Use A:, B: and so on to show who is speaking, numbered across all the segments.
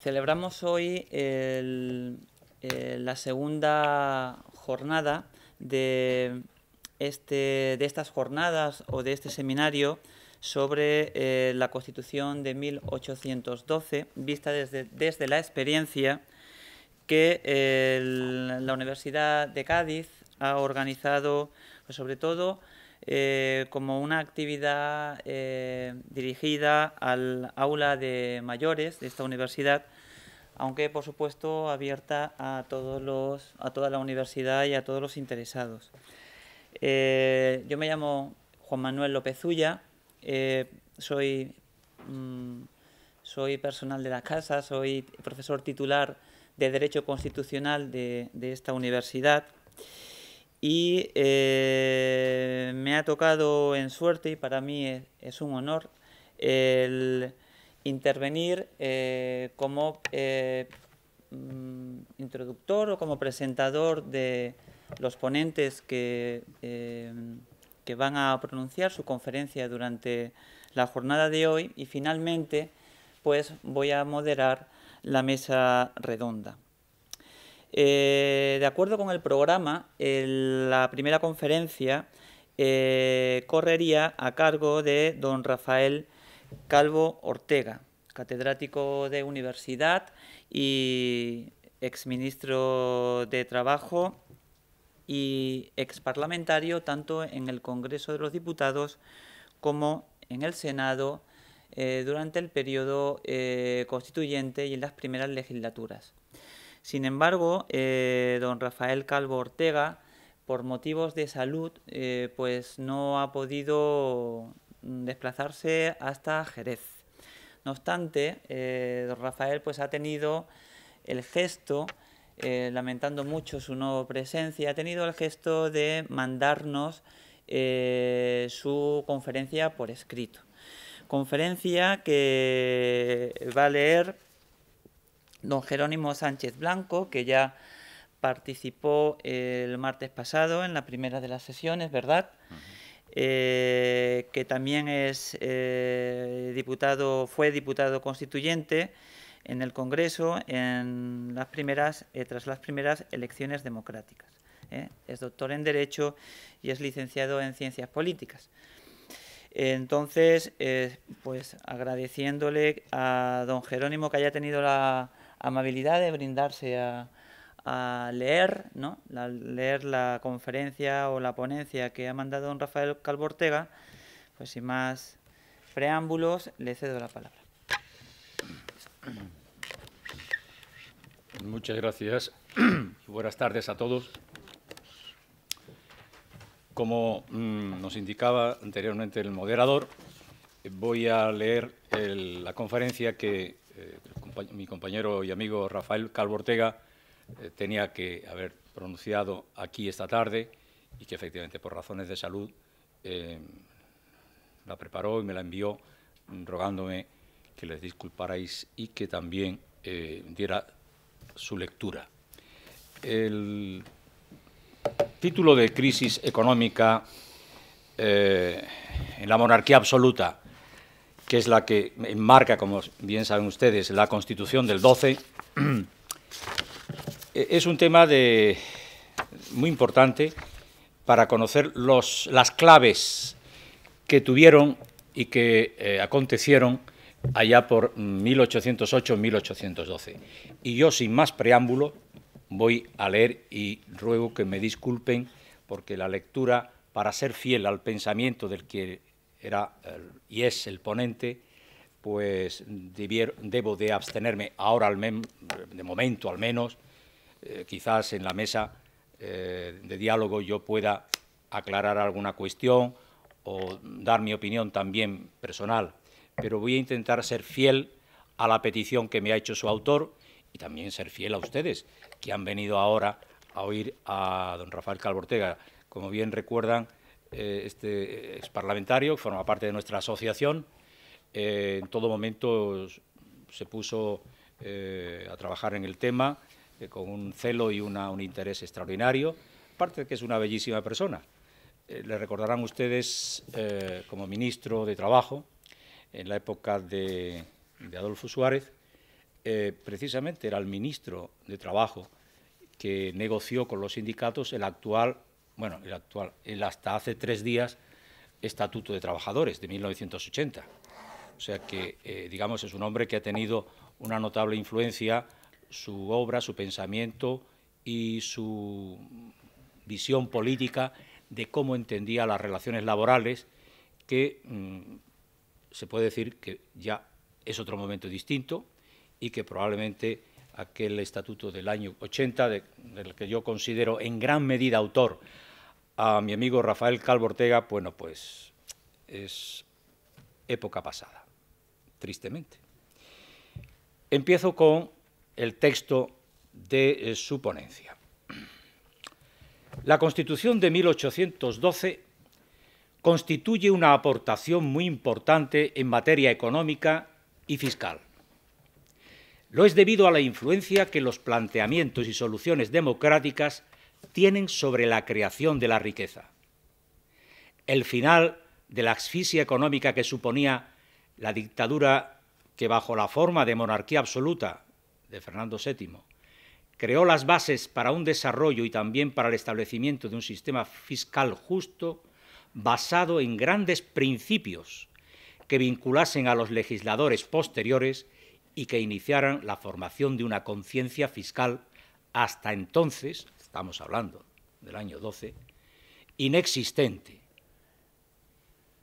A: Celebramos hoy la segunda jornada de estas jornadas o de este seminario sobre la Constitución de 1812, vista desde la experiencia que la Universidad de Cádiz ha organizado, pues sobre todo como una actividad dirigida al aula de mayores de esta universidad, aunque por supuesto abierta a toda la universidad y a todos los interesados. Yo me llamo Juan Manuel López Ulla, soy personal de la casa, soy profesor titular de Derecho Constitucional de esta universidad y me ha tocado en suerte, y para mí es un honor, el intervenir como introductor o como presentador de los ponentes que van a pronunciar su conferencia durante la jornada de hoy, y finalmente pues voy a moderar la mesa redonda. De acuerdo con el programa, la primera conferencia correría a cargo de don Rafael Calvo Ortega, catedrático de universidad y exministro de Trabajo y exparlamentario tanto en el Congreso de los Diputados como en el Senado durante el periodo constituyente y en las primeras legislaturas. Sin embargo, don Rafael Calvo Ortega, por motivos de salud, pues no ha podido desplazarse hasta Jerez. No obstante, don Rafael pues ha tenido el gesto, lamentando mucho su no presencia, ha tenido el gesto de mandarnos su conferencia por escrito. Conferencia que va a leer don Jerónimo Sánchez Blanco, que ya participó el martes pasado en la primera de las sesiones, ¿verdad? Que también es fue diputado constituyente en el Congreso tras las primeras elecciones democráticas. Es doctor en Derecho y es licenciado en Ciencias Políticas. Entonces, pues agradeciéndole a don Jerónimo que haya tenido la amabilidad de brindarse a leer, ¿no? Leer la conferencia o la ponencia que ha mandado don Rafael Calvo Ortega, pues sin más preámbulos, le cedo la palabra.
B: Muchas gracias y buenas tardes a todos. Como nos indicaba anteriormente el moderador, voy a leer la conferencia que mi compañero y amigo Rafael Calvo Ortega tenía que haber pronunciado aquí esta tarde y que efectivamente por razones de salud la preparó y me la envió rogándome que les disculparais y que también diera su lectura. El título de crisis económica en la monarquía absoluta, que es la que enmarca, como bien saben ustedes, la Constitución del 12, es un tema muy importante para conocer las claves que tuvieron y que acontecieron allá por 1808-1812. Y yo, sin más preámbulo, voy a leer y ruego que me disculpen porque la lectura, para ser fiel al pensamiento del que era y es el ponente, pues debo de abstenerme ahora, de momento al menos. Quizás en la mesa de diálogo yo pueda aclarar alguna cuestión o dar mi opinión también personal, pero voy a intentar ser fiel a la petición que me ha hecho su autor y también ser fiel a ustedes, que han venido ahora a oír a don Rafael Calvo Ortega. Como bien recuerdan, este exparlamentario, que forma parte de nuestra asociación, en todo momento se puso a trabajar en el tema con un celo y un interés extraordinario, aparte de que es una bellísima persona. Le recordarán ustedes como ministro de Trabajo en la época de Adolfo Suárez, precisamente era el ministro de Trabajo que negoció con los sindicatos el hasta hace 3 días, Estatuto de Trabajadores de 1980. O sea que, digamos, es un hombre que ha tenido una notable influencia, su obra, su pensamiento y su visión política de cómo entendía las relaciones laborales, que se puede decir que ya es otro momento distinto y que probablemente aquel estatuto del año 80, del que yo considero en gran medida autor a mi amigo Rafael Calvo Ortega, bueno, pues es época pasada, tristemente. Empiezo con el texto de su ponencia. La Constitución de 1812 constituye una aportación muy importante en materia económica y fiscal. Lo es debido a la influencia que los planteamientos y soluciones democráticas tienen sobre la creación de la riqueza. El final de la asfixia económica que suponía la dictadura que, bajo la forma de monarquía absoluta de Fernando VII, creó las bases para un desarrollo y también para el establecimiento de un sistema fiscal justo basado en grandes principios que vinculasen a los legisladores posteriores y que iniciaran la formación de una conciencia fiscal hasta entonces, estamos hablando del año 12, inexistente,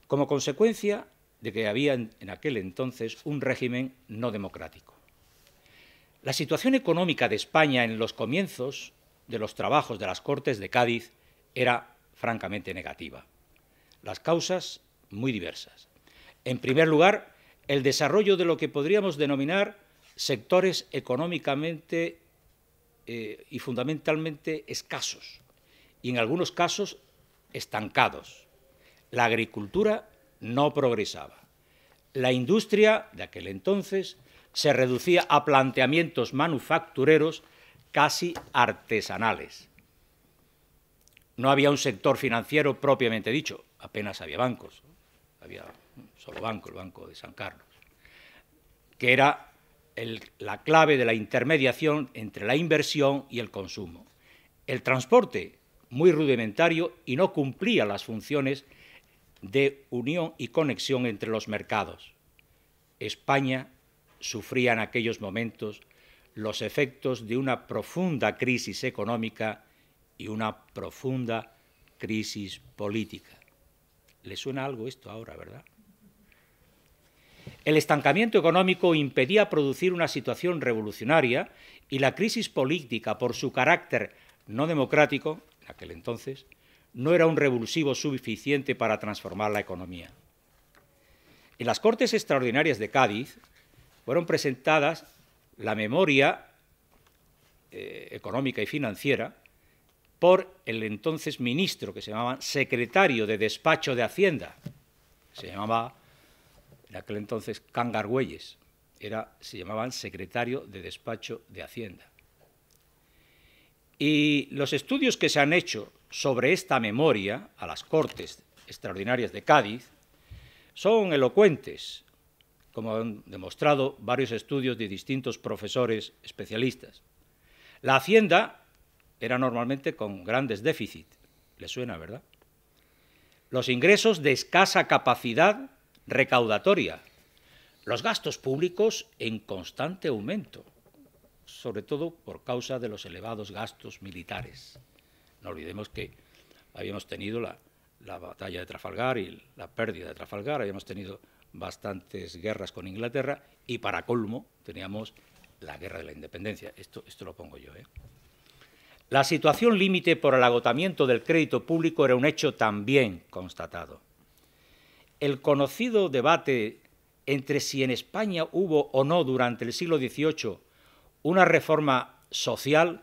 B: como consecuencia de que había en aquel entonces un régimen no democrático. La situación económica de España en los comienzos de los trabajos de las Cortes de Cádiz era francamente negativa. Las causas muy diversas. En primer lugar, el desarrollo de lo que podríamos denominar sectores económicamente y fundamentalmente escasos, y en algunos casos estancados. La agricultura no progresaba. La industria de aquel entonces se reducía a planteamientos manufactureros casi artesanales. No había un sector financiero propiamente dicho, apenas había bancos, había un solo banco, el Banco de San Carlos, que era la clave de la intermediación entre la inversión y el consumo. El transporte, muy rudimentario, y no cumplía las funciones de unión y conexión entre los mercados. España sufría en aquellos momentos los efectos de una profunda crisis económica y una profunda crisis política. ¿Le suena algo esto ahora, verdad? El estancamiento económico impedía producir una situación revolucionaria y la crisis política, por su carácter no democrático, en aquel entonces, no era un revulsivo suficiente para transformar la economía. En las Cortes Extraordinarias de Cádiz fueron presentadas la memoria económica y financiera por el entonces ministro, que se llamaba secretario de Despacho de Hacienda, se llamaba en aquel entonces Cangargüelles, se llamaban secretario de Despacho de Hacienda. Y los estudios que se han hecho sobre esta memoria a las Cortes Extraordinarias de Cádiz son elocuentes, como han demostrado varios estudios de distintos profesores especialistas. La Hacienda era normalmente con grandes déficits, ¿le suena, verdad? Los ingresos de escasa capacidad recaudatoria, los gastos públicos en constante aumento, sobre todo por causa de los elevados gastos militares. No olvidemos que habíamos tenido la batalla de Trafalgar y la pérdida de Trafalgar, habíamos tenido bastantes guerras con Inglaterra y, para colmo, teníamos la guerra de la independencia. Esto lo pongo yo, ¿eh? La situación límite por el agotamiento del crédito público era un hecho también constatado. El conocido debate entre si en España hubo o no durante el siglo XVIII una reforma social,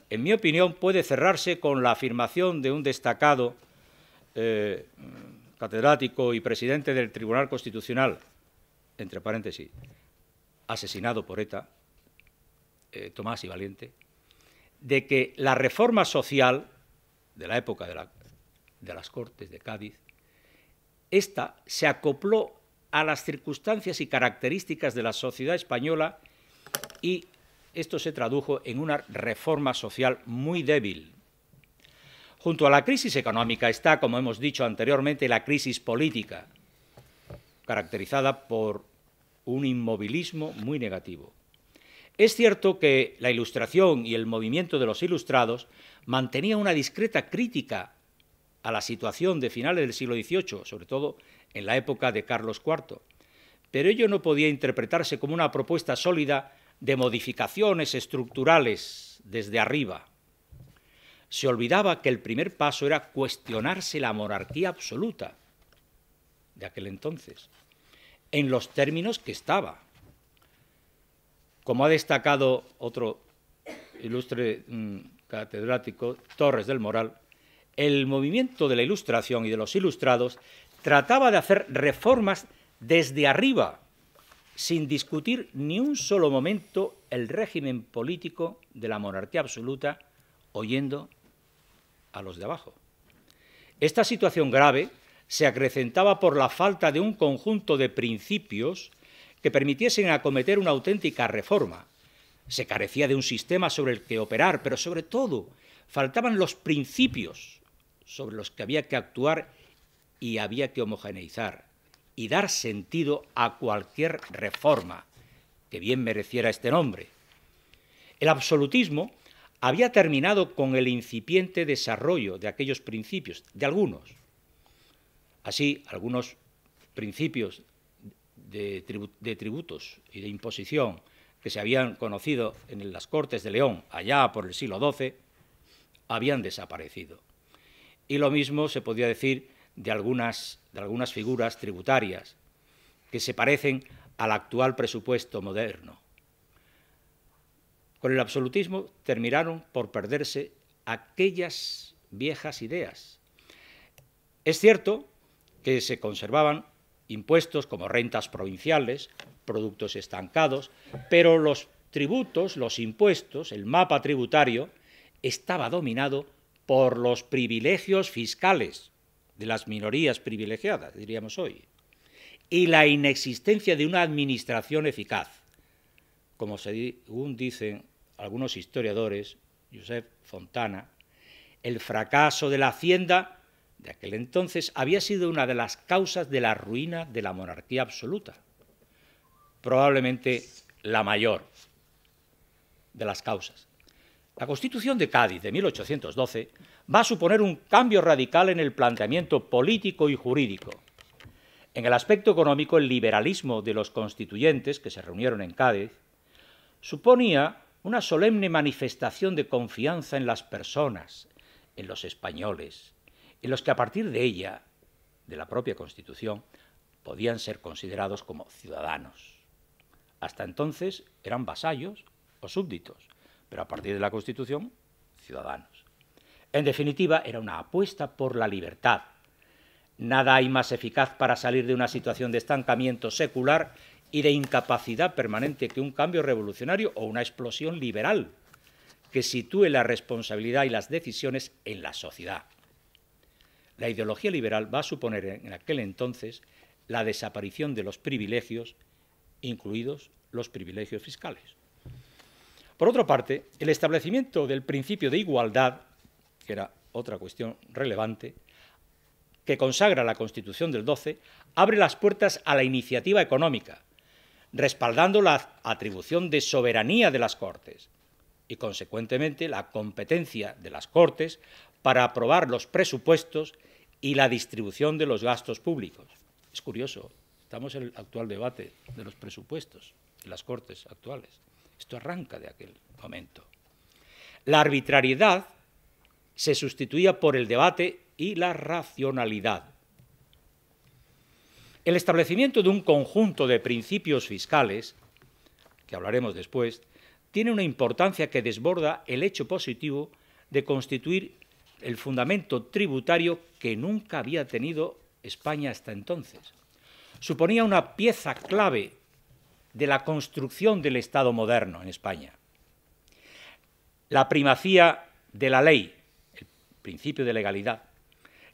B: en mi opinión, puede cerrarse con la afirmación de un destacado catedrático y presidente del Tribunal Constitucional, entre paréntesis, asesinado por ETA, Tomás y Valiente, de que la reforma social de la época de las Cortes de Cádiz, esta se acopló a las circunstancias y características de la sociedad española y esto se tradujo en una reforma social muy débil. Junto a la crisis económica está, como hemos dicho anteriormente, la crisis política, caracterizada por un inmovilismo muy negativo. Es cierto que la Ilustración y el movimiento de los Ilustrados mantenía una discreta crítica a la situación de finales del siglo XVIII, sobre todo en la época de Carlos IV, pero ello no podía interpretarse como una propuesta sólida de modificaciones estructurales desde arriba. Se olvidaba que el primer paso era cuestionarse la monarquía absoluta de aquel entonces, en los términos que estaba. Como ha destacado otro ilustre catedrático, Torres del Moral, el movimiento de la Ilustración y de los Ilustrados trataba de hacer reformas desde arriba, sin discutir ni un solo momento el régimen político de la monarquía absoluta, oyendo a los de abajo. Esta situación grave se acrecentaba por la falta de un conjunto de principios que permitiesen acometer una auténtica reforma. Se carecía de un sistema sobre el que operar, pero sobre todo faltaban los principios sobre los que había que actuar y había que homogeneizar y dar sentido a cualquier reforma que bien mereciera este nombre. El absolutismo había terminado con el incipiente desarrollo de aquellos principios, de algunos. Así, algunos principios de tributos y de imposición que se habían conocido en las Cortes de León allá por el siglo XII habían desaparecido. Y lo mismo se podía decir de algunas figuras tributarias que se parecen al actual presupuesto moderno. Con el absolutismo terminaron por perderse aquellas viejas ideas. Es cierto que se conservaban impuestos como rentas provinciales, productos estancados, pero los tributos, los impuestos, el mapa tributario, estaba dominado por los privilegios fiscales de las minorías privilegiadas, diríamos hoy, y la inexistencia de una administración eficaz. Como según dicen algunos historiadores, Josep Fontana, el fracaso de la Hacienda de aquel entonces había sido una de las causas de la ruina de la monarquía absoluta, probablemente la mayor de las causas. La Constitución de Cádiz de 1812 va a suponer un cambio radical en el planteamiento político y jurídico. En el aspecto económico, el liberalismo de los constituyentes que se reunieron en Cádiz suponía una solemne manifestación de confianza en las personas, en los españoles, en los que a partir de ella, de la propia Constitución, podían ser considerados como ciudadanos. Hasta entonces eran vasallos o súbditos, pero a partir de la Constitución, ciudadanos. En definitiva, era una apuesta por la libertad. Nada hay más eficaz para salir de una situación de estancamiento secular y de incapacidad permanente que un cambio revolucionario o una explosión liberal que sitúe la responsabilidad y las decisiones en la sociedad. La ideología liberal va a suponer en aquel entonces la desaparición de los privilegios, incluidos los privilegios fiscales. Por otra parte, el establecimiento del principio de igualdad, que era otra cuestión relevante, que consagra la Constitución del 12, abre las puertas a la iniciativa económica, respaldando la atribución de soberanía de las Cortes y, consecuentemente, la competencia de las Cortes para aprobar los presupuestos y la distribución de los gastos públicos. Es curioso, estamos en el actual debate de los presupuestos en las Cortes actuales. Esto arranca de aquel momento. La arbitrariedad se sustituía por el debate y la racionalidad. El establecimiento de un conjunto de principios fiscales, que hablaremos después, tiene una importancia que desborda el hecho positivo de constituir el fundamento tributario que nunca había tenido España hasta entonces. Suponía una pieza clave de la construcción del Estado moderno en España. La primacía de la ley, el principio de legalidad,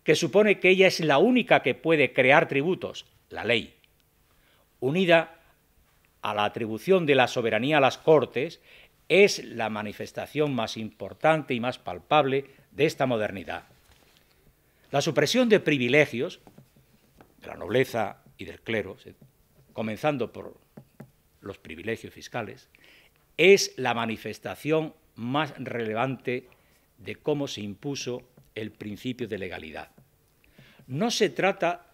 B: que supone que ella es la única que puede crear tributos, la ley, unida a la atribución de la soberanía a las Cortes es la manifestación más importante y más palpable de esta modernidad. La supresión de privilegios de la nobleza y del clero, comenzando por los privilegios fiscales, es la manifestación más relevante de cómo se impuso el principio de legalidad. No se trata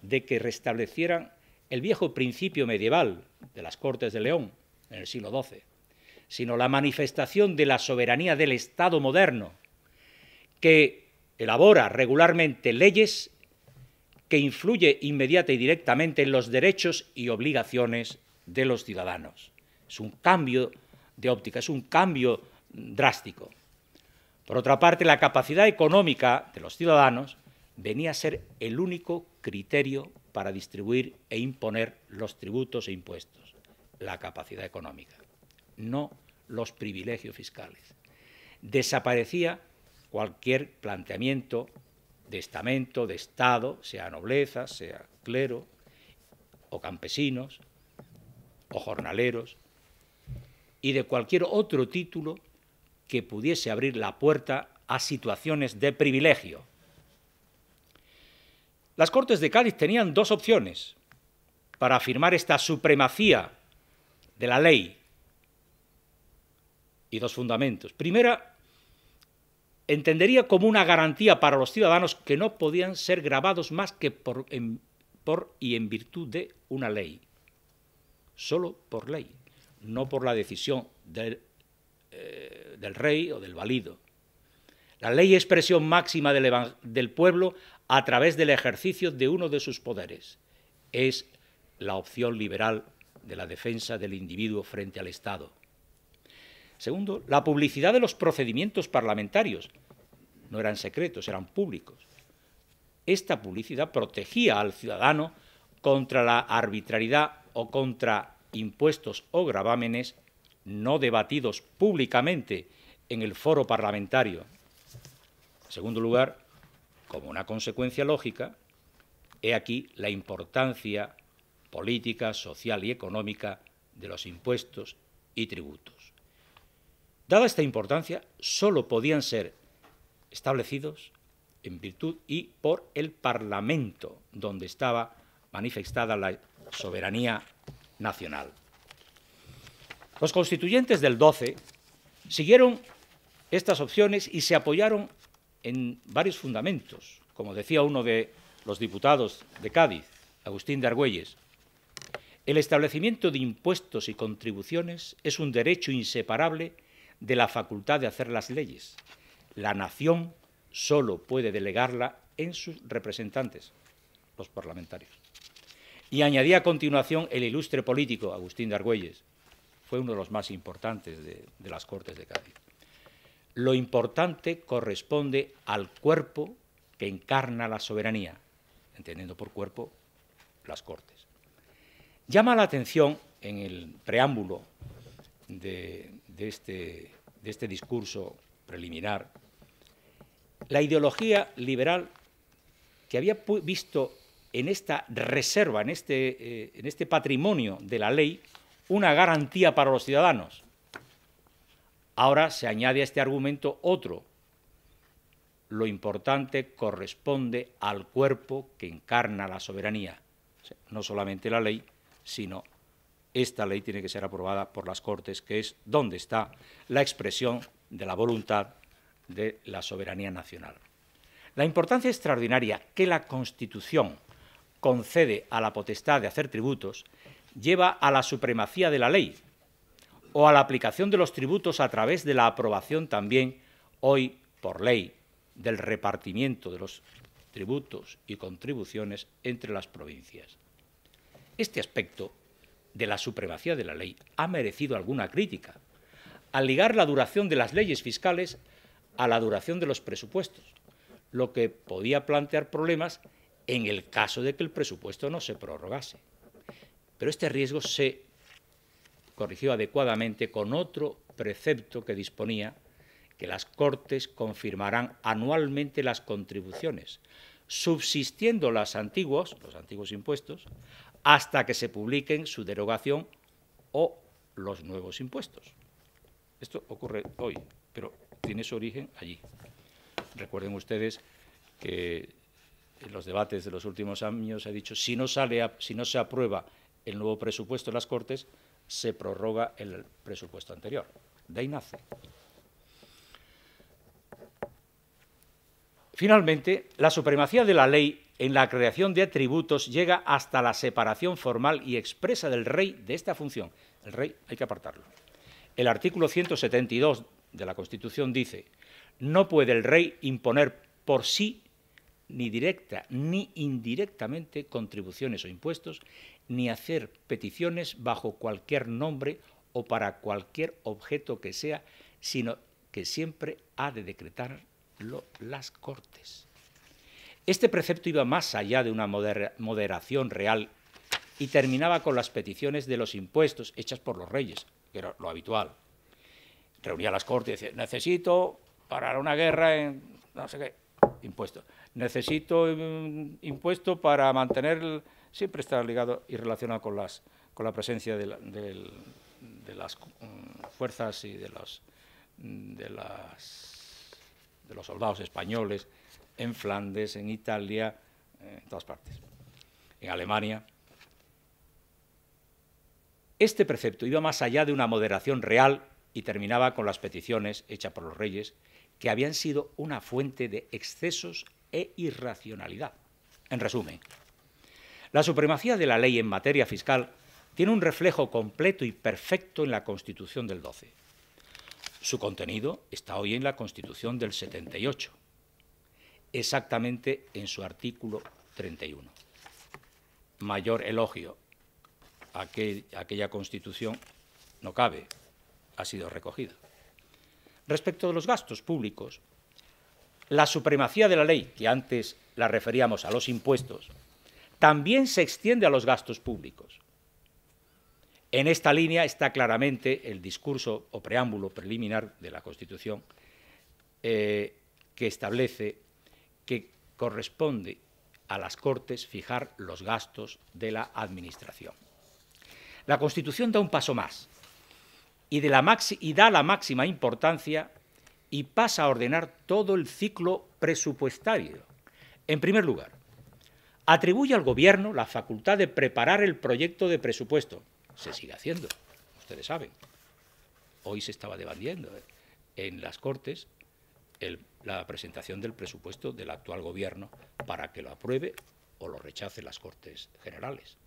B: de que restablecieran el viejo principio medieval de las Cortes de León en el siglo XII, sino la manifestación de la soberanía del Estado moderno, que elabora regularmente leyes que influye inmediata y directamente en los derechos y obligaciones de los ciudadanos. Es un cambio de óptica, es un cambio drástico. Por otra parte, la capacidad económica de los ciudadanos venía a ser el único criterio para distribuir e imponer los tributos e impuestos, la capacidad económica, no los privilegios fiscales. Desaparecía cualquier planteamiento de estamento, de Estado, sea nobleza, sea clero, o campesinos, o jornaleros, y de cualquier otro título que pudiese abrir la puerta a situaciones de privilegio. Las Cortes de Cádiz tenían dos opciones para afirmar esta supremacía de la ley y dos fundamentos. Primera, entendería como una garantía para los ciudadanos que no podían ser gravados más que por y en virtud de una ley, solo por ley, no por la decisión del rey o del valido. La ley es expresión máxima del pueblo a través del ejercicio de uno de sus poderes. Es la opción liberal de la defensa del individuo frente al Estado. Segundo, la publicidad de los procedimientos parlamentarios. No eran secretos, eran públicos. Esta publicidad protegía al ciudadano contra la arbitrariedad o contra impuestos o gravámenes no debatidos públicamente en el foro parlamentario. En segundo lugar, como una consecuencia lógica, he aquí la importancia política, social y económica de los impuestos y tributos. Dada esta importancia, solo podían ser establecidos en virtud y por el Parlamento, donde estaba manifestada la soberanía nacional. Los constituyentes del 12 siguieron estas opciones y se apoyaron en varios fundamentos, como decía uno de los diputados de Cádiz, Agustín de Argüelles. El establecimiento de impuestos y contribuciones es un derecho inseparable de la facultad de hacer las leyes. La nación solo puede delegarla en sus representantes, los parlamentarios. Y añadía a continuación el ilustre político Agustín de Argüelles, fue uno de los más importantes de las Cortes de Cádiz. Lo importante corresponde al cuerpo que encarna la soberanía, entendiendo por cuerpo las Cortes. Llama la atención en el preámbulo de este discurso preliminar la ideología liberal que había visto en esta reserva, en este patrimonio de la ley, una garantía para los ciudadanos. Ahora se añade a este argumento otro. Lo importante corresponde al cuerpo que encarna la soberanía. No solamente la ley, sino esta ley tiene que ser aprobada por las Cortes, que es donde está la expresión de la voluntad de la soberanía nacional. La importancia extraordinaria que la Constitución concede a la potestad de hacer tributos lleva a la supremacía de la ley o a la aplicación de los tributos a través de la aprobación también, hoy por ley, del repartimiento de los tributos y contribuciones entre las provincias. Este aspecto de la supremacía de la ley ha merecido alguna crítica, al ligar la duración de las leyes fiscales a la duración de los presupuestos, lo que podía plantear problemas en el caso de que el presupuesto no se prorrogase. Pero este riesgo se corrigió adecuadamente con otro precepto que disponía que las Cortes confirmarán anualmente las contribuciones, subsistiendo los antiguos impuestos, hasta que se publiquen su derogación o los nuevos impuestos. Esto ocurre hoy, pero tiene su origen allí. Recuerden ustedes que en los debates de los últimos años he dicho, si no se aprueba el nuevo presupuesto en las Cortes, se prorroga el presupuesto anterior. De ahí nace. Finalmente, la supremacía de la ley en la creación de tributos llega hasta la separación formal y expresa del rey de esta función. El rey hay que apartarlo. El artículo 172 de la Constitución dice: no puede el rey imponer por sí, ni directa ni indirectamente, contribuciones o impuestos, ni hacer peticiones bajo cualquier nombre o para cualquier objeto que sea, sino que siempre ha de decretarlo las Cortes. Este precepto iba más allá de una moderación real y terminaba con las peticiones de los impuestos hechas por los reyes, que era lo habitual. Reunía las Cortes y decía: necesito para una guerra en no sé qué, impuesto. Necesito impuesto para mantener... Siempre está ligado y relacionado con la presencia de las fuerzas y de los soldados españoles en Flandes, en Italia, en todas partes, en Alemania. Este precepto iba más allá de una moderación real y terminaba con las peticiones hechas por los reyes, que habían sido una fuente de excesos e irracionalidad. En resumen, la supremacía de la ley en materia fiscal tiene un reflejo completo y perfecto en la Constitución del 12. Su contenido está hoy en la Constitución del 78, exactamente en su artículo 31. Mayor elogio a aquella Constitución no cabe, ha sido recogida. Respecto de los gastos públicos, la supremacía de la ley, que antes la referíamos a los impuestos, también se extiende a los gastos públicos. En esta línea está claramente el discurso o preámbulo preliminar de la Constitución, que establece que corresponde a las Cortes fijar los gastos de la Administración. La Constitución da un paso más y da la máxima importancia y pasa a ordenar todo el ciclo presupuestario. En primer lugar, atribuye al Gobierno la facultad de preparar el proyecto de presupuesto. Se sigue haciendo, ustedes saben. Hoy se estaba debatiendo en las Cortes la presentación del presupuesto del actual Gobierno para que lo apruebe o lo rechace las Cortes Generales.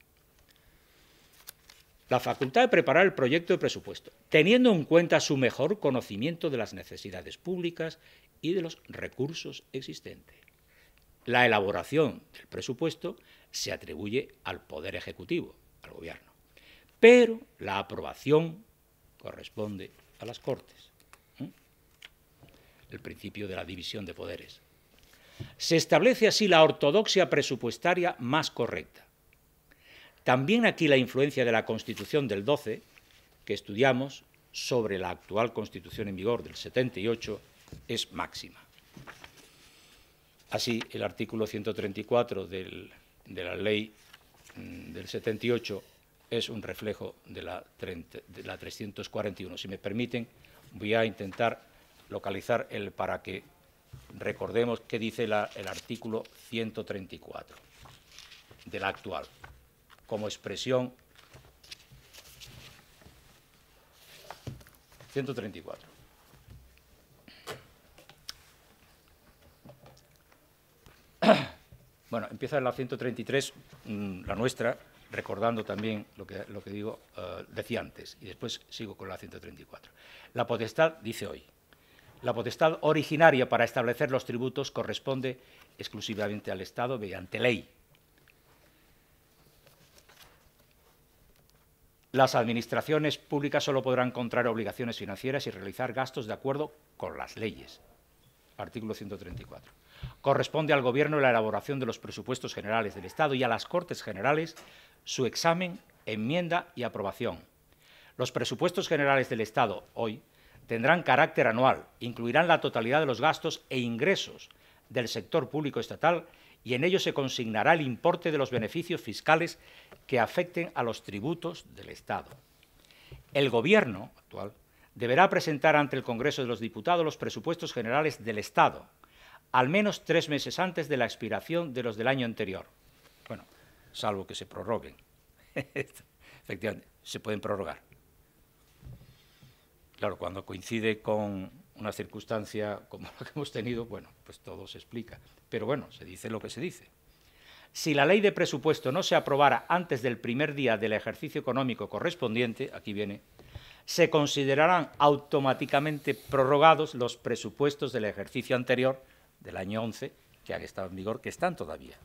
B: La facultad de preparar el proyecto de presupuesto, teniendo en cuenta su mejor conocimiento de las necesidades públicas y de los recursos existentes. La elaboración del presupuesto se atribuye al Poder Ejecutivo, al Gobierno, pero la aprobación corresponde a las Cortes. El principio de la división de poderes. Se establece así la ortodoxia presupuestaria más correcta. También aquí la influencia de la Constitución del 12, que estudiamos, sobre la actual Constitución en vigor del 78, es máxima. Así, el artículo 134 de la Ley del 78 es un reflejo de la 341. Si me permiten, voy a intentar localizar para que recordemos qué dice el artículo 134 de la actual, como expresión 134. Bueno, empieza en la 133, la nuestra, recordando también lo que digo, decía antes, y después sigo con la 134. La potestad, dice hoy, la potestad originaria para establecer los tributos corresponde exclusivamente al Estado mediante ley. Las administraciones públicas solo podrán contraer obligaciones financieras y realizar gastos de acuerdo con las leyes. Artículo 134. Corresponde al Gobierno la elaboración de los presupuestos generales del Estado y a las Cortes Generales su examen, enmienda y aprobación. Los presupuestos generales del Estado, hoy, tendrán carácter anual, incluirán la totalidad de los gastos e ingresos del sector público estatal y en ellos se consignará el importe de los beneficios fiscales que afecten a los tributos del Estado. el Gobierno actual deberá presentar ante el Congreso de los Diputados los presupuestos generales del Estado, al menos 3 meses antes de la expiración de los del año anterior. Bueno, salvo que se prorroguen. Efectivamente, se pueden prorrogar. Claro, cuando coincide con una circunstancia como la que hemos tenido, bueno, pues todo se explica. Pero bueno, se dice lo que se dice. Si la ley de presupuesto no se aprobara antes del primer día del ejercicio económico correspondiente, aquí viene, se considerarán automáticamente prorrogados los presupuestos del ejercicio anterior, del año 11, que han estado en vigor, que están todavía,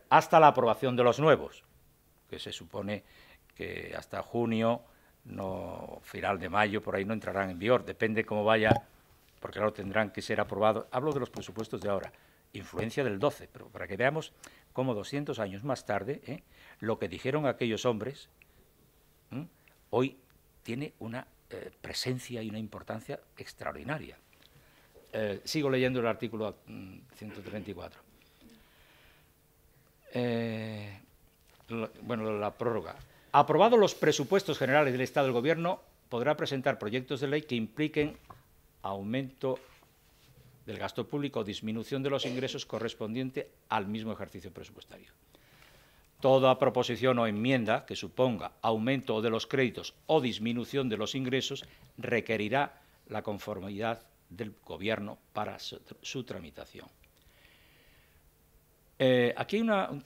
B: hasta la aprobación de los nuevos, que se supone que hasta junio, no, final de mayo, por ahí no entrarán en vigor, depende cómo vaya, porque claro, tendrán que ser aprobados. Hablo de los presupuestos de ahora, influencia del 12, pero para que veamos cómo 200 años más tarde, lo que dijeron aquellos hombres, hoy tiene una presencia y una importancia extraordinaria. Sigo leyendo el artículo 134. Bueno, la prórroga. Aprobados los presupuestos generales del Estado, el Gobierno podrá presentar proyectos de ley que impliquen aumento del gasto público o disminución de los ingresos correspondiente al mismo ejercicio presupuestario. Toda proposición o enmienda que suponga aumento de los créditos o disminución de los ingresos requerirá la conformidad del Gobierno para su tramitación. Aquí hay un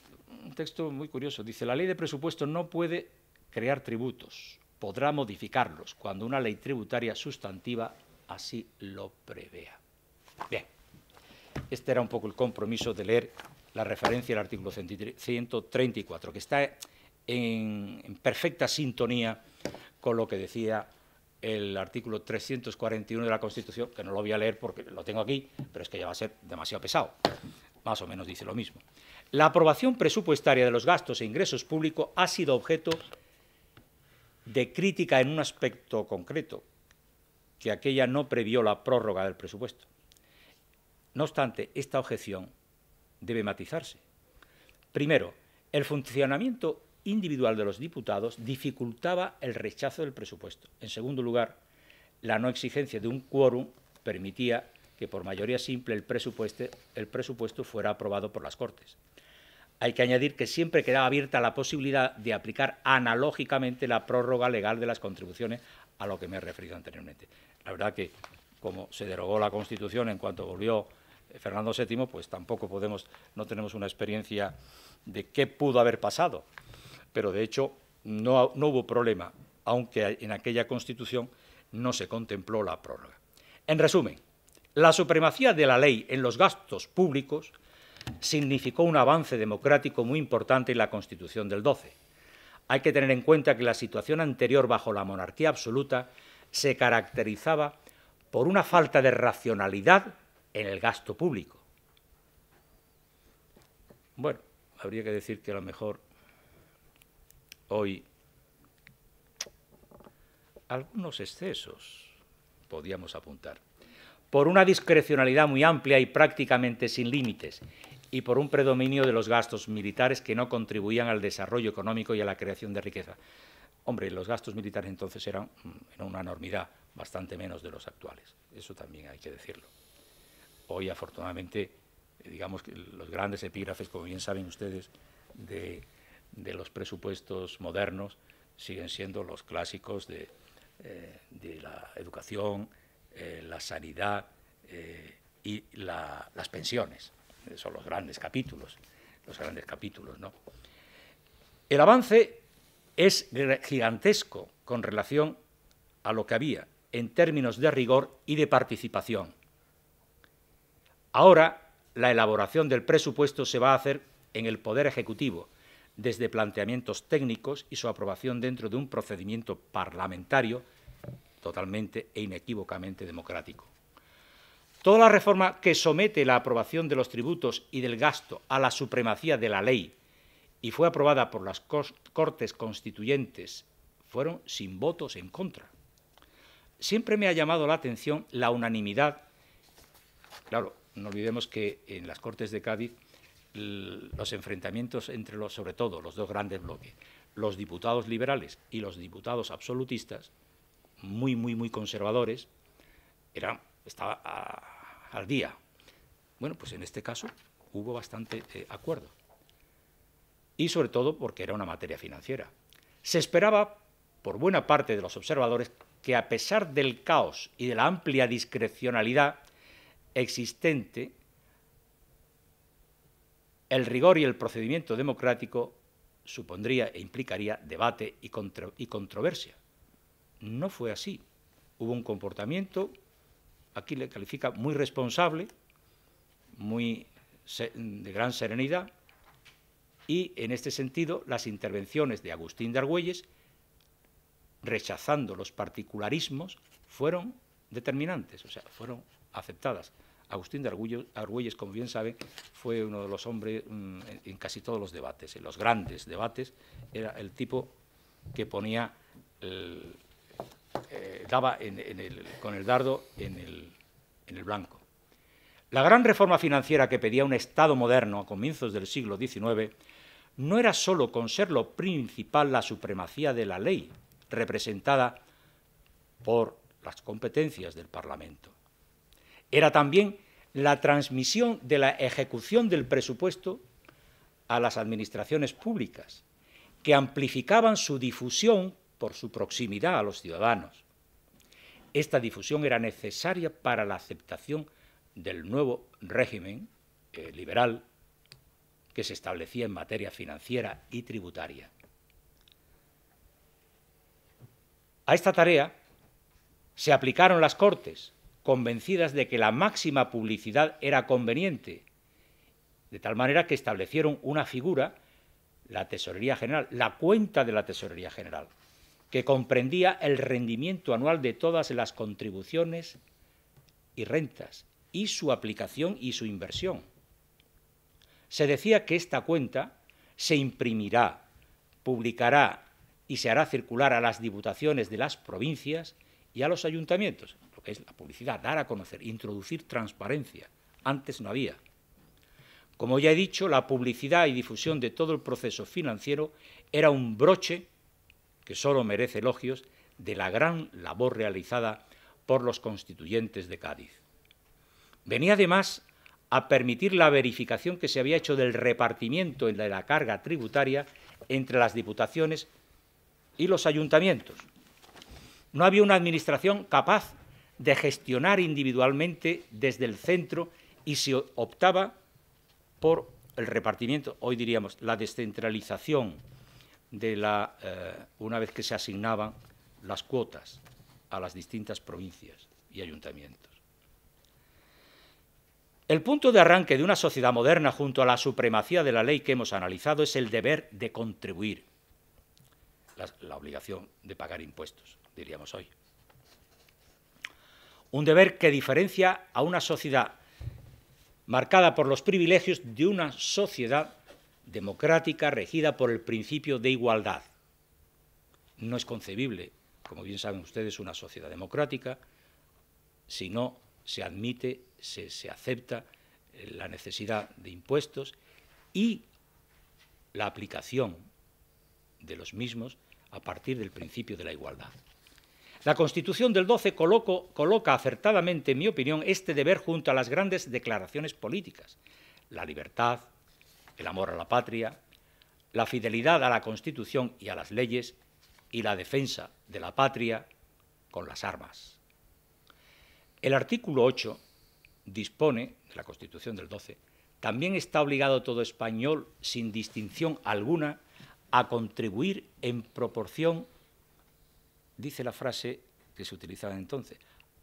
B: texto muy curioso. Dice, la ley de presupuesto no puede crear tributos, podrá modificarlos cuando una ley tributaria sustantiva así lo prevea. Bien, este era un poco el compromiso de leer la referencia al artículo 134, que está en perfecta sintonía con lo que decía el artículo 341 de la Constitución, que no lo voy a leer porque lo tengo aquí, pero es que ya va a ser demasiado pesado. Más o menos dice lo mismo. La aprobación presupuestaria de los gastos e ingresos públicos ha sido objeto de crítica en un aspecto concreto, que aquella no previó la prórroga del presupuesto. No obstante, esta objeción debe matizarse. Primero, el funcionamiento individual de los diputados dificultaba el rechazo del presupuesto. En segundo lugar, la no exigencia de un quórum permitía que por mayoría simple el presupuesto fuera aprobado por las Cortes. Hay que añadir que siempre quedaba abierta la posibilidad de aplicar analógicamente la prórroga legal de las contribuciones, a lo que me he referido anteriormente. La verdad que, como se derogó la Constitución en cuanto volvió Fernando VII, pues tampoco no tenemos una experiencia de qué pudo haber pasado. Pero, de hecho, no hubo problema, aunque en aquella Constitución no se contempló la prórroga. En resumen, la supremacía de la ley en los gastos públicos significó un avance democrático muy importante en la Constitución del 12. Hay que tener en cuenta que la situación anterior bajo la monarquía absoluta se caracterizaba por una falta de racionalidad en el gasto público. Bueno, habría que decir que a lo mejor hoy algunos excesos podíamos apuntar, por una discrecionalidad muy amplia y prácticamente sin límites, y por un predominio de los gastos militares que no contribuían al desarrollo económico y a la creación de riqueza. Hombre, los gastos militares entonces eran una enormidad, bastante menos de los actuales. Eso también hay que decirlo. Hoy, afortunadamente, digamos que los grandes epígrafes, como bien saben ustedes, de los presupuestos modernos siguen siendo los clásicos de la educación, la sanidad y las pensiones. Son los grandes capítulos, ¿no? El avance es gigantesco con relación a lo que había en términos de rigor y de participación. Ahora, la elaboración del presupuesto se va a hacer en el Poder Ejecutivo, desde planteamientos técnicos y su aprobación dentro de un procedimiento parlamentario totalmente e inequívocamente democrático. Toda la reforma que somete la aprobación de los tributos y del gasto a la supremacía de la ley y fue aprobada por las Cortes Constituyentes fueron sin votos en contra. Siempre me ha llamado la atención la unanimidad. Claro, no olvidemos que en las Cortes de Cádiz los enfrentamientos entre sobre todo los dos grandes bloques, los diputados liberales y los diputados absolutistas, muy conservadores, estaba al día. Bueno, pues en este caso hubo bastante acuerdo. Y sobre todo porque era una materia financiera. Se esperaba, por buena parte de los observadores, que a pesar del caos y de la amplia discrecionalidad existente, el rigor y el procedimiento democrático supondría e implicaría debate y controversia. No fue así. Hubo un comportamiento, aquí le califica, muy responsable, de gran serenidad, y en este sentido las intervenciones de Agustín de Argüelles, rechazando los particularismos, fueron determinantes, o sea, fueron aceptadas. Agustín de Argüelles, como bien saben, fue uno de los hombres en casi todos los debates, en los grandes debates, era el tipo que ponía, daba con el dardo en el blanco. La gran reforma financiera que pedía un Estado moderno a comienzos del siglo XIX no era sólo, con ser lo principal, la supremacía de la ley, representada por las competencias del Parlamento. Era también la transmisión de la ejecución del presupuesto a las administraciones públicas, que amplificaban su difusión por su proximidad a los ciudadanos. Esta difusión era necesaria para la aceptación del nuevo régimen liberal que se establecía en materia financiera y tributaria. A esta tarea se aplicaron las Cortes, convencidas de que la máxima publicidad era conveniente, de tal manera que establecieron una figura, la Tesorería General, la cuenta de la Tesorería General, que comprendía el rendimiento anual de todas las contribuciones y rentas, y su aplicación y su inversión. Se decía que esta cuenta se imprimirá, publicará y se hará circular a las diputaciones de las provincias y a los ayuntamientos, lo que es la publicidad, dar a conocer, introducir transparencia. Antes no había. Como ya he dicho, la publicidad y difusión de todo el proceso financiero era un broche, que solo merece elogios, de la gran labor realizada por los constituyentes de Cádiz. Venía además a permitir la verificación que se había hecho del repartimiento de la carga tributaria entre las diputaciones y los ayuntamientos. No había una administración capaz de gestionar individualmente desde el centro y se optaba por el repartimiento, hoy diríamos la descentralización una vez que se asignaban las cuotas a las distintas provincias y ayuntamientos. El punto de arranque de una sociedad moderna junto a la supremacía de la ley que hemos analizado es el deber de contribuir, la obligación de pagar impuestos, diríamos hoy. Un deber que diferencia a una sociedad marcada por los privilegios de una sociedad democrática regida por el principio de igualdad. No es concebible, como bien saben ustedes, una sociedad democrática si no se admite, se acepta la necesidad de impuestos y la aplicación de los mismos a partir del principio de la igualdad. La Constitución del 12 coloca acertadamente, en mi opinión, este deber junto a las grandes declaraciones políticas: la libertad, el amor a la patria, la fidelidad a la Constitución y a las leyes y la defensa de la patria con las armas. El artículo 8 dispone, de la Constitución del 12, también está obligado todo español, sin distinción alguna, a contribuir en proporción, dice la frase que se utilizaba entonces,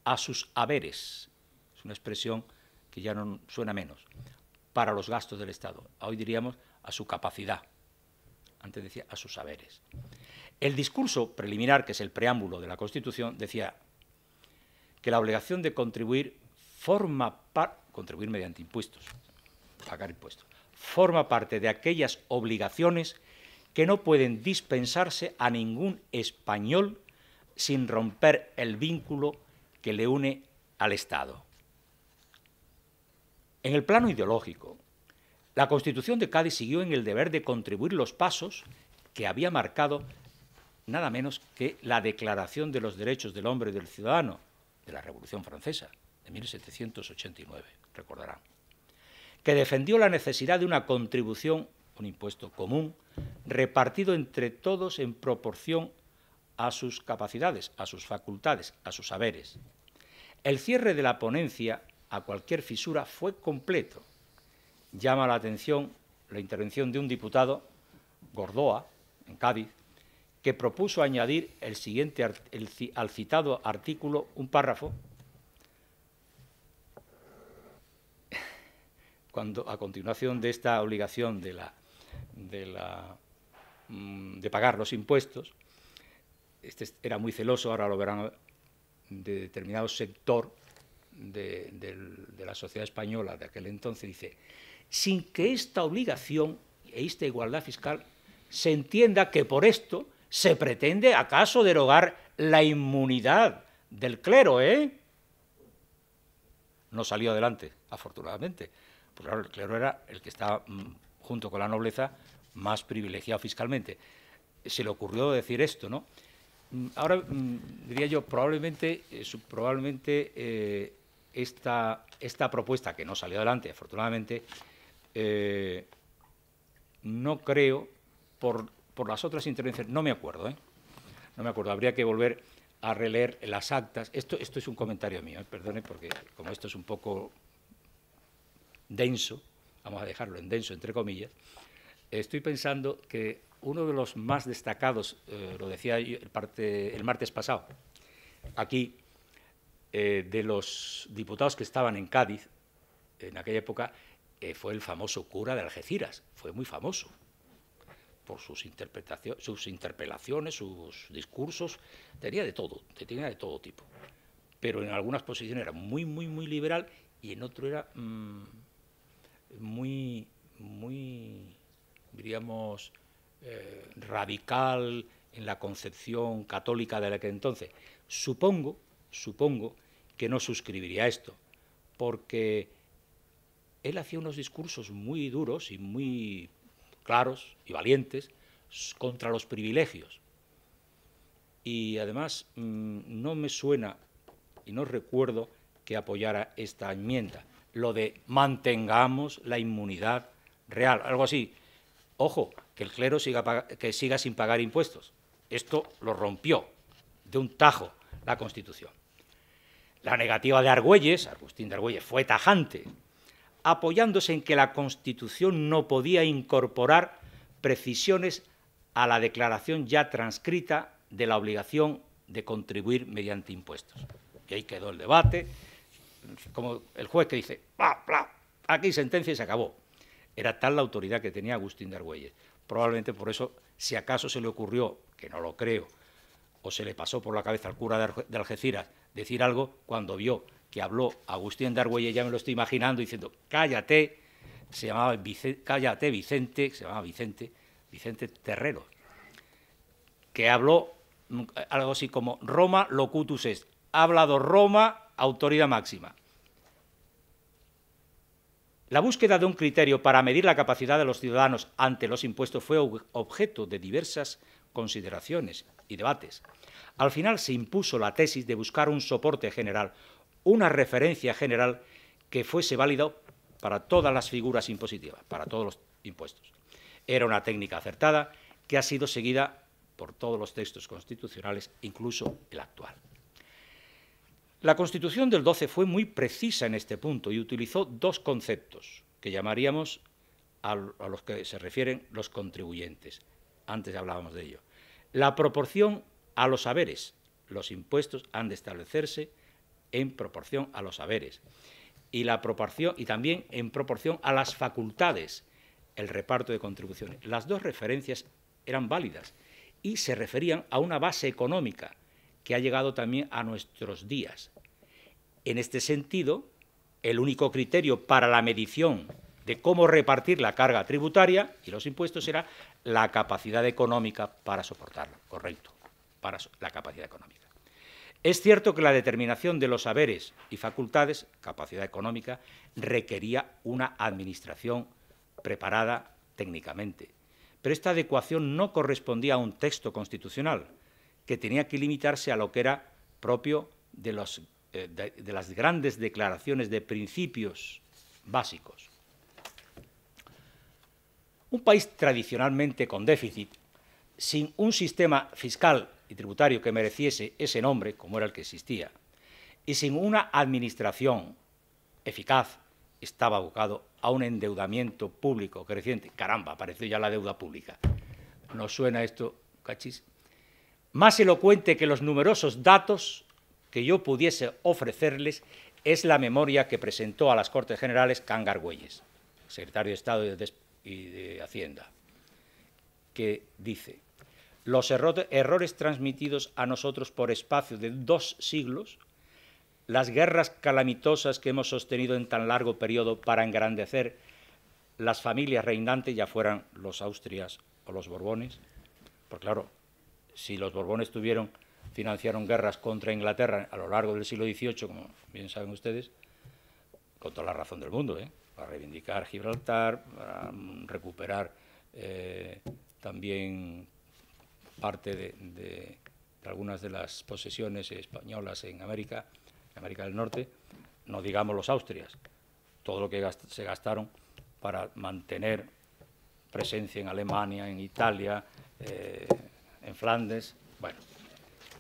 B: a sus haberes. Es una expresión que ya no suena menos, para los gastos del Estado. Hoy diríamos a su capacidad. Antes decía a sus haberes. El discurso preliminar, que es el preámbulo de la Constitución, decía que la obligación de contribuir contribuir mediante impuestos, pagar impuestos, forma parte de aquellas obligaciones que no pueden dispensarse a ningún español sin romper el vínculo que le une al Estado. En el plano ideológico, la Constitución de Cádiz siguió en el deber de contribuir los pasos que había marcado nada menos que la Declaración de los Derechos del Hombre y del Ciudadano de la Revolución Francesa, de 1789, recordarán, que defendió la necesidad de una contribución, un impuesto común, repartido entre todos en proporción a sus capacidades, a sus facultades, a sus saberes. El cierre de la ponencia a cualquier fisura fue completo. Llama la atención la intervención de un diputado, Gordoa, en Cádiz, que propuso añadir al citado artículo un párrafo cuando, a continuación de esta obligación de pagar los impuestos. Este era muy celoso, ahora lo verán, de determinado sector de la sociedad española de aquel entonces, dice: sin que esta obligación e esta igualdad fiscal se entienda que por esto se pretende acaso derogar la inmunidad del clero, No salió adelante, afortunadamente. Pues claro, el clero era el que estaba, junto con la nobleza, más privilegiado fiscalmente. Se le ocurrió decir esto, ¿no? Ahora, diría yo, probablemente esta propuesta, que no salió adelante, afortunadamente, no creo, por las otras intervenciones, no me acuerdo, no me acuerdo, habría que volver a releer las actas. Esto es un comentario mío, perdone, porque como esto es un poco denso, vamos a dejarlo en denso, entre comillas, estoy pensando que uno de los más destacados, lo decía yo el martes pasado, aquí, de los diputados que estaban en Cádiz, en aquella época, fue el famoso cura de Algeciras, fue muy famoso por sus interpelaciones, sus discursos, tenía de todo tipo, pero en algunas posiciones era muy, muy, muy liberal y en otro era muy, diríamos, radical en la concepción católica de aquel entonces. Supongo que no suscribiría esto, porque él hacía unos discursos muy duros y muy claros y valientes contra los privilegios. Y además no me suena y no recuerdo que apoyara esta enmienda, lo de mantengamos la inmunidad real, algo así. Ojo, que el clero siga sin pagar impuestos. Esto lo rompió de un tajo la Constitución. La negativa de Argüelles, Agustín de Argüelles, fue tajante, apoyándose en que la Constitución no podía incorporar precisiones a la declaración ya transcrita de la obligación de contribuir mediante impuestos. Y ahí quedó el debate, como el juez que dice, ¡bla, bla! Aquí sentencia y se acabó. Era tal la autoridad que tenía Agustín de Argüelles. Probablemente por eso, si acaso se le ocurrió, que no lo creo, o se le pasó por la cabeza al cura de Algeciras decir algo, cuando vio que habló Agustín de Argüelles, ya me lo estoy imaginando, diciendo, cállate, se llamaba Vicente Terrero, que habló algo así como Roma locutus est, ha hablado Roma, autoridad máxima. La búsqueda de un criterio para medir la capacidad de los ciudadanos ante los impuestos fue objeto de diversas consideraciones y debates. Al final se impuso la tesis de buscar un soporte general, una referencia general que fuese válido para todas las figuras impositivas, para todos los impuestos. Era una técnica acertada que ha sido seguida por todos los textos constitucionales, incluso el actual. La Constitución del 12 fue muy precisa en este punto y utilizó dos conceptos que llamaríamos a los que se refieren los contribuyentes. Antes hablábamos de ello. La proporción a los haberes. Los impuestos han de establecerse en proporción a los haberes. Y también en proporción a las facultades, el reparto de contribuciones. Las dos referencias eran válidas y se referían a una base económica que ha llegado también a nuestros días. En este sentido, el único criterio para la medición de cómo repartir la carga tributaria y los impuestos era la capacidad económica para soportarlo, correcto, para la capacidad económica. Es cierto que la determinación de los haberes y facultades, capacidad económica, requería una administración preparada técnicamente, pero esta adecuación no correspondía a un texto constitucional, que tenía que limitarse a lo que era propio de las grandes declaraciones de principios básicos. Un país tradicionalmente con déficit, sin un sistema fiscal y tributario que mereciese ese nombre, como era el que existía, y sin una administración eficaz, estaba abocado a un endeudamiento público creciente. Caramba, apareció ya la deuda pública. ¿Nos suena esto, cachis? Más elocuente que los numerosos datos que yo pudiese ofrecerles es la memoria que presentó a las Cortes Generales Can Argüelles, secretario de Estado y de Hacienda, que dice: los errores transmitidos a nosotros por espacio de 2 siglos, las guerras calamitosas que hemos sostenido en tan largo periodo para engrandecer las familias reinantes, ya fueran los Austrias o los Borbones, porque claro, si los Borbones financiaron guerras contra Inglaterra a lo largo del siglo XVIII, como bien saben ustedes, con toda la razón del mundo, para reivindicar Gibraltar, para recuperar también parte de algunas de las posesiones españolas en América del Norte, no digamos los Austrias, todo lo que se gastaron para mantener presencia en Alemania, en Italia, en Flandes, bueno,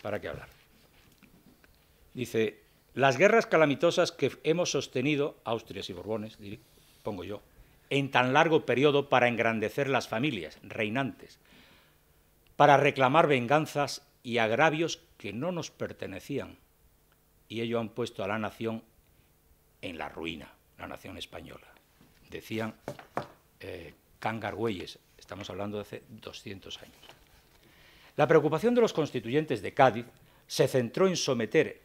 B: ¿para qué hablar? Dice: las guerras calamitosas que hemos sostenido, Austrias y Borbones, pongo yo, en tan largo periodo para engrandecer las familias reinantes, para reclamar venganzas y agravios que no nos pertenecían, y ello han puesto a la nación en la ruina, la nación española. Decían Can Argüelles, estamos hablando de hace 200 años. La preocupación de los constituyentes de Cádiz se centró en someter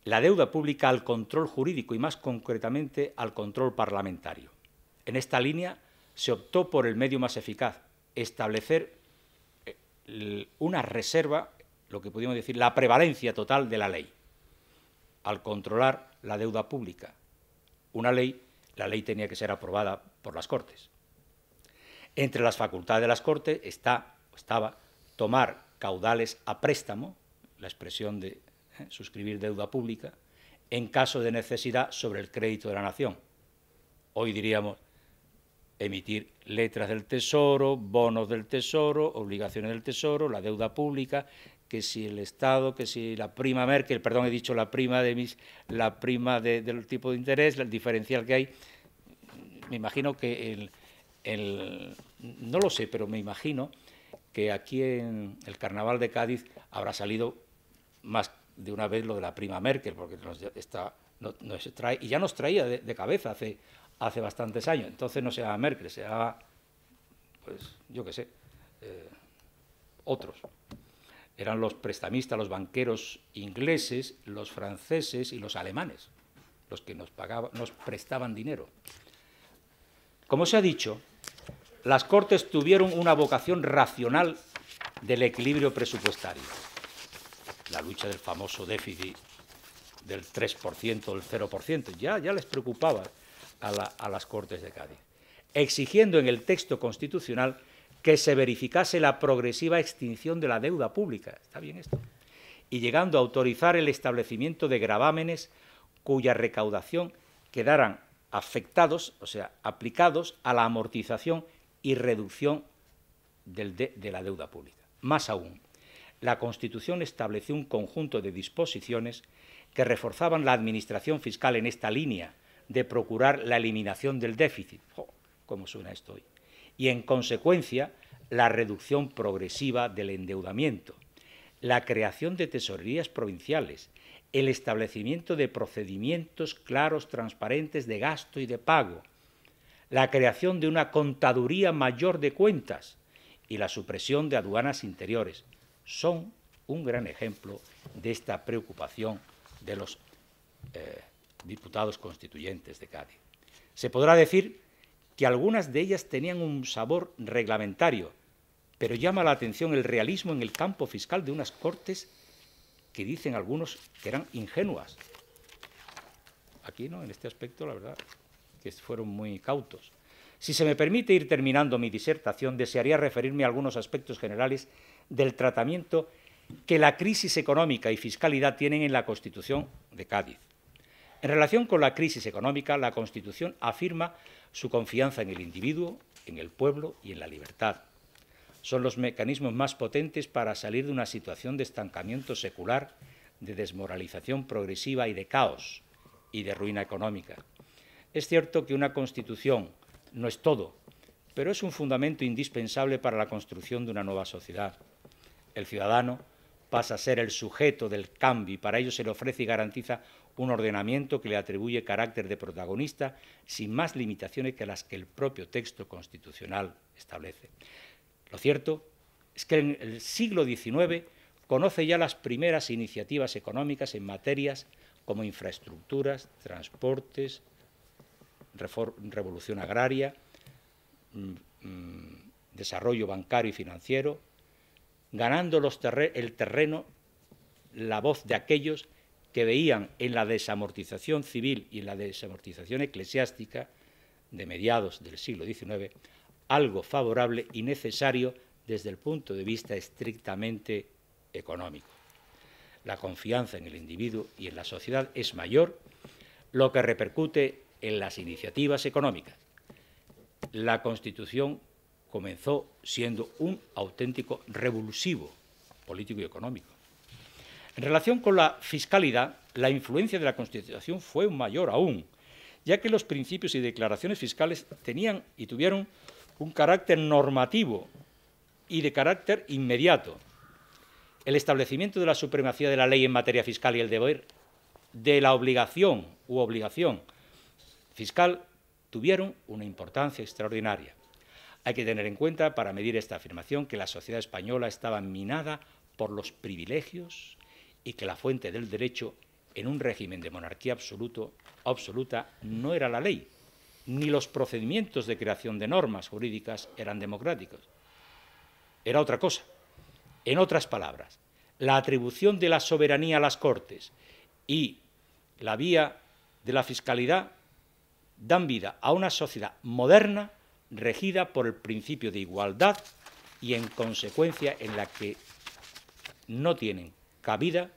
B: la deuda pública al control jurídico y más concretamente al control parlamentario. En esta línea se optó por el medio más eficaz, establecer una reserva, lo que podríamos decir, la prevalencia total de la ley, al controlar la deuda pública. La ley tenía que ser aprobada por las Cortes. Entre las facultades de las Cortes estaba tomar caudales a préstamo, la expresión de suscribir deuda pública, en caso de necesidad sobre el crédito de la nación. Hoy diríamos emitir letras del Tesoro, bonos del Tesoro, obligaciones del Tesoro, la deuda pública, que si el Estado, que si la prima Merkel, perdón, he dicho la prima del tipo de interés, el diferencial que hay. Me imagino que no lo sé, pero me imagino que aquí en el Carnaval de Cádiz habrá salido más de una vez lo de la prima Merkel, porque nos trae, y ya nos traía de cabeza hace bastantes años. Entonces no se llama Merkel, se llama, pues yo qué sé, otros. Eran los prestamistas, los banqueros ingleses, los franceses y los alemanes, los que nos prestaban dinero. Como se ha dicho, las Cortes tuvieron una vocación racional del equilibrio presupuestario. La lucha del famoso déficit del 3%, del 0%, ya les preocupaba a las Cortes de Cádiz, exigiendo en el texto constitucional que se verificase la progresiva extinción de la deuda pública, está bien esto, y llegando a autorizar el establecimiento de gravámenes cuya recaudación quedaran afectados, o sea, aplicados a la amortización y reducción de la deuda pública. Más aún, la Constitución estableció un conjunto de disposiciones que reforzaban la administración fiscal en esta línea de procurar la eliminación del déficit. ¿Cómo suena esto hoy? Y, en consecuencia, la reducción progresiva del endeudamiento, la creación de tesorerías provinciales, el establecimiento de procedimientos claros, transparentes de gasto y de pago, la creación de una contaduría mayor de cuentas y la supresión de aduanas interiores son un gran ejemplo de esta preocupación de los diputados constituyentes de Cádiz. Se podrá decir que algunas de ellas tenían un sabor reglamentario, pero llama la atención el realismo en el campo fiscal de unas Cortes que dicen algunos que eran ingenuas. Aquí no, en este aspecto, la verdad, que fueron muy cautos. Si se me permite ir terminando mi disertación, desearía referirme a algunos aspectos generales del tratamiento que la crisis económica y fiscalidad tienen en la Constitución de Cádiz. En relación con la crisis económica, la Constitución afirma su confianza en el individuo, en el pueblo y en la libertad. Son los mecanismos más potentes para salir de una situación de estancamiento secular, de desmoralización progresiva y de caos y de ruina económica. Es cierto que una Constitución no es todo, pero es un fundamento indispensable para la construcción de una nueva sociedad. El ciudadano pasa a ser el sujeto del cambio y para ello se le ofrece y garantiza un ordenamiento que le atribuye carácter de protagonista sin más limitaciones que las que el propio texto constitucional establece. Lo cierto es que en el siglo XIX conoce ya las primeras iniciativas económicas en materias como infraestructuras, transportes, revolución agraria, desarrollo bancario y financiero, ganando el terreno la voz de aquellos que veían en la desamortización civil y en la desamortización eclesiástica de mediados del siglo XIX algo favorable y necesario desde el punto de vista estrictamente económico. La confianza en el individuo y en la sociedad es mayor, lo que repercute en las iniciativas económicas. La Constitución comenzó siendo un auténtico revulsivo político y económico. En relación con la fiscalidad, la influencia de la Constitución fue mayor aún, ya que los principios y declaraciones fiscales tenían y tuvieron un carácter normativo y de carácter inmediato. El establecimiento de la supremacía de la ley en materia fiscal y el deber de la obligación fiscal tuvieron una importancia extraordinaria. Hay que tener en cuenta, para medir esta afirmación, que la sociedad española estaba minada por los privilegios y que la fuente del derecho en un régimen de monarquía absoluta no era la ley, ni los procedimientos de creación de normas jurídicas eran democráticos. Era otra cosa. En otras palabras, la atribución de la soberanía a las Cortes y la vía de la fiscalidad dan vida a una sociedad moderna regida por el principio de igualdad y, en consecuencia, en la que no tienen cabida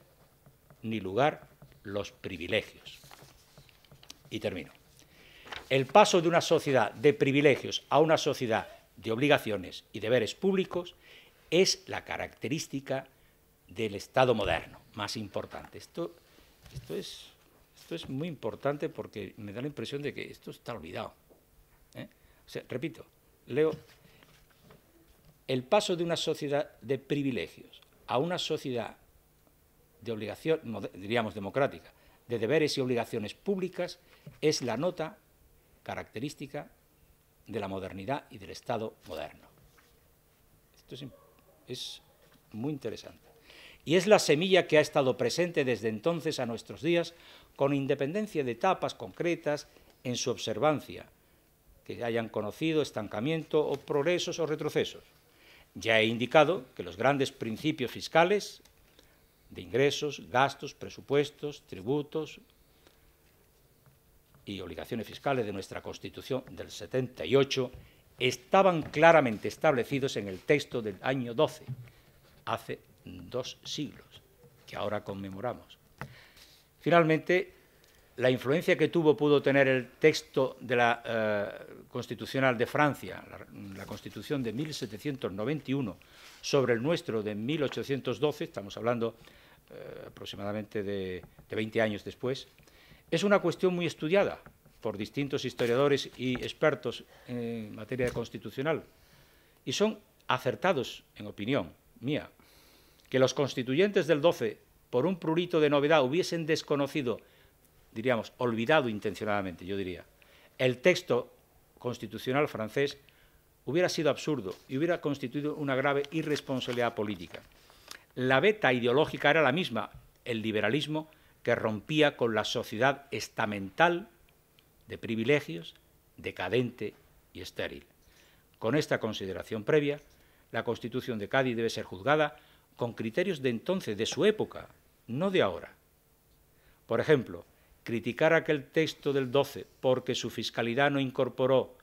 B: ni lugar los privilegios. Y termino. El paso de una sociedad de privilegios a una sociedad de obligaciones y deberes públicos es la característica del Estado moderno más importante. Esto es muy importante porque me da la impresión de que esto está olvidado. O sea, repito, leo, el paso de una sociedad de privilegios a una sociedad de obligación, diríamos democrática, de deberes y obligaciones públicas es la nota característica de la modernidad y del Estado moderno. Esto es muy interesante. Y es la semilla que ha estado presente desde entonces a nuestros días, con independencia de etapas concretas en su observancia, que hayan conocido estancamiento o progresos o retrocesos. Ya he indicado que los grandes principios fiscales de ingresos, gastos, presupuestos, tributos y obligaciones fiscales de nuestra Constitución del 78 estaban claramente establecidos en el texto del año 12, hace 2 siglos, que ahora conmemoramos. Finalmente, la influencia que pudo tener el texto de la Constitucional de Francia, la Constitución de 1791, sobre el nuestro de 1812, estamos hablando aproximadamente de 20 años después, es una cuestión muy estudiada por distintos historiadores y expertos en materia constitucional, y son acertados, en opinión mía, que los constituyentes del 12, por un prurito de novedad, hubiesen desconocido, diríamos, olvidado intencionadamente, yo diría, el texto constitucional francés, hubiera sido absurdo y hubiera constituido una grave irresponsabilidad política. La beta ideológica era la misma, el liberalismo que rompía con la sociedad estamental de privilegios, decadente y estéril. Con esta consideración previa, la Constitución de Cádiz debe ser juzgada con criterios de entonces, de su época, no de ahora. Por ejemplo, criticar aquel texto del 12 porque su fiscalidad no incorporó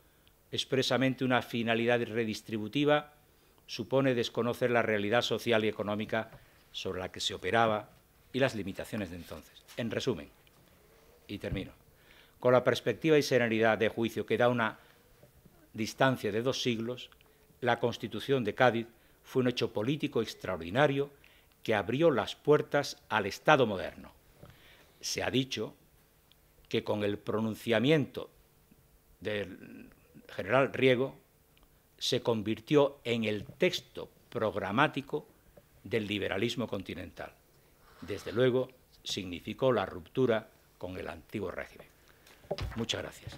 B: expresamente una finalidad redistributiva, supone desconocer la realidad social y económica sobre la que se operaba y las limitaciones de entonces. En resumen, y termino, con la perspectiva y serenidad de juicio que da una distancia de 2 siglos, la Constitución de Cádiz fue un hecho político extraordinario que abrió las puertas al Estado moderno. Se ha dicho que con el pronunciamiento del general Riego se convirtió en el texto programático del liberalismo continental. Desde luego, significó la ruptura con el antiguo régimen. Muchas gracias.